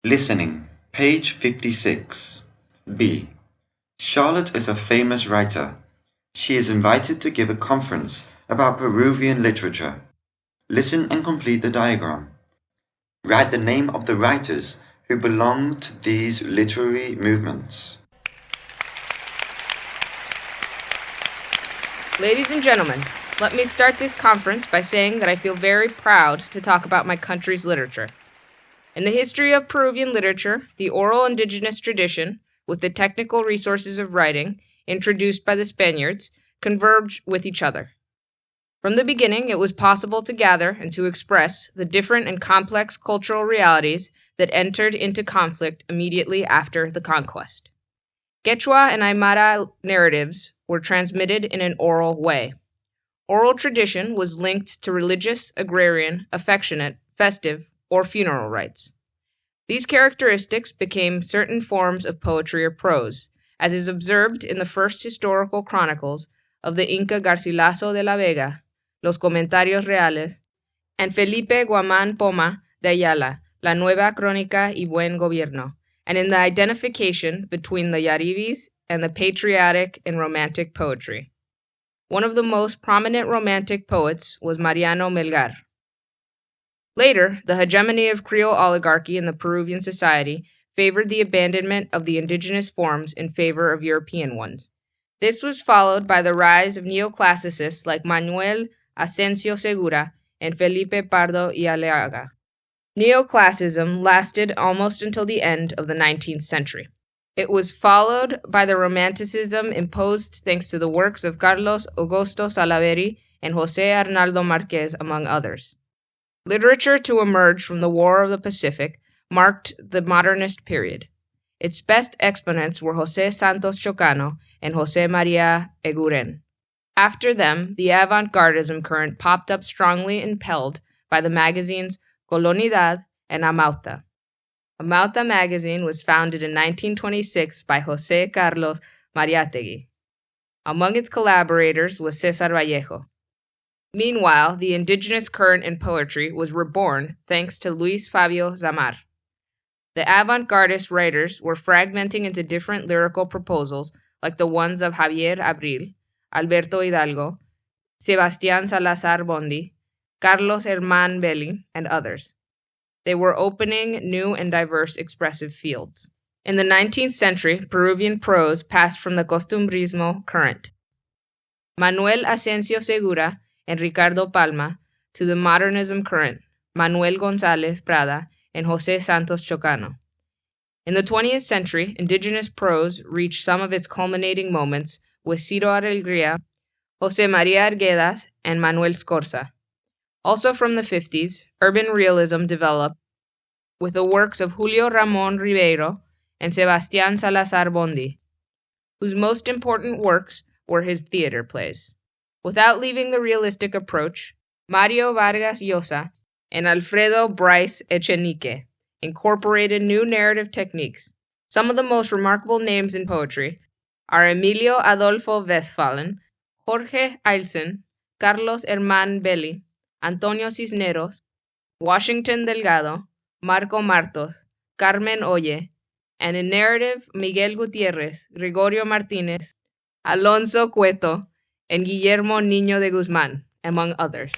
Listening, page 56. B. Charlotte is a famous writer. She is invited to give a conference about Peruvian literature. Listen and complete the diagram. Write the name of the writers who belong to these literary movements. Ladies and gentlemen, let me start this conference by saying that I feel very proud to talk about my country's literature. In the history of Peruvian literature, the oral indigenous tradition, with the technical resources of writing, introduced by the Spaniards, converge with each other. From the beginning, it was possible to gather and to express the different and complex cultural realities that entered into conflict immediately after the conquest. Quechua and Aymara narratives were transmitted in an oral way. Oral tradition was linked to religious, agrarian, affectionate, festive, or funeral rites. These characteristics became certain forms of poetry or prose, as is observed in the first historical chronicles of the Inca Garcilaso de la Vega, Los Comentarios Reales, and Felipe Guamán Poma de Ayala, La Nueva Crónica y Buen Gobierno, and in the identification between the Yaribis and the patriotic and romantic poetry. One of the most prominent romantic poets was Mariano Melgar. Later, the hegemony of Creole oligarchy in the Peruvian society favored the abandonment of the indigenous forms in favor of European ones. This was followed by the rise of neoclassicists like Manuel Asensio Segura and Felipe Pardo y Aleaga. Neoclassicism lasted almost until the end of the 19th century. It was followed by the Romanticism imposed thanks to the works of Carlos Augusto Salaverry and José Arnaldo Márquez, among others. Literature to emerge from the War of the Pacific marked the modernist period. Its best exponents were José Santos Chocano and José María Eguren. After them, the avant-gardism current popped up strongly impelled by the magazines Colonidad and Amauta. Amauta magazine was founded in 1926 by José Carlos Mariátegui. Among its collaborators was César Vallejo. Meanwhile, the indigenous current in poetry was reborn thanks to Luis Fabio Zamar. The avant-gardist writers were fragmenting into different lyrical proposals like the ones of Javier Abril, Alberto Hidalgo, Sebastián Salazar Bondi, Carlos Herman Belli, and others. They were opening new and diverse expressive fields. In the 19th century, Peruvian prose passed from the costumbrismo current, Manuel Asensio Segura and Ricardo Palma, to the modernism current, Manuel González Prada and José Santos Chocano. In the 20th century, indigenous prose reached some of its culminating moments with Ciro Alegría, José María Arguedas, and Manuel Scorza. Also from the 50s, urban realism developed with the works of Julio Ramón Ribeiro and Sebastián Salazar Bondi, whose most important works were his theater plays. Without leaving the realistic approach, Mario Vargas Llosa and Alfredo Bryce Echenique incorporated new narrative techniques. Some of the most remarkable names in poetry are Emilio Adolfo Westphalen, Jorge Ailson, Carlos Herman Belli, Antonio Cisneros, Washington Delgado, Marco Martos, Carmen Oye, and in narrative, Miguel Gutiérrez, Gregorio Martínez, Alonso Cueto, and Guillermo Niño de Guzmán, among others.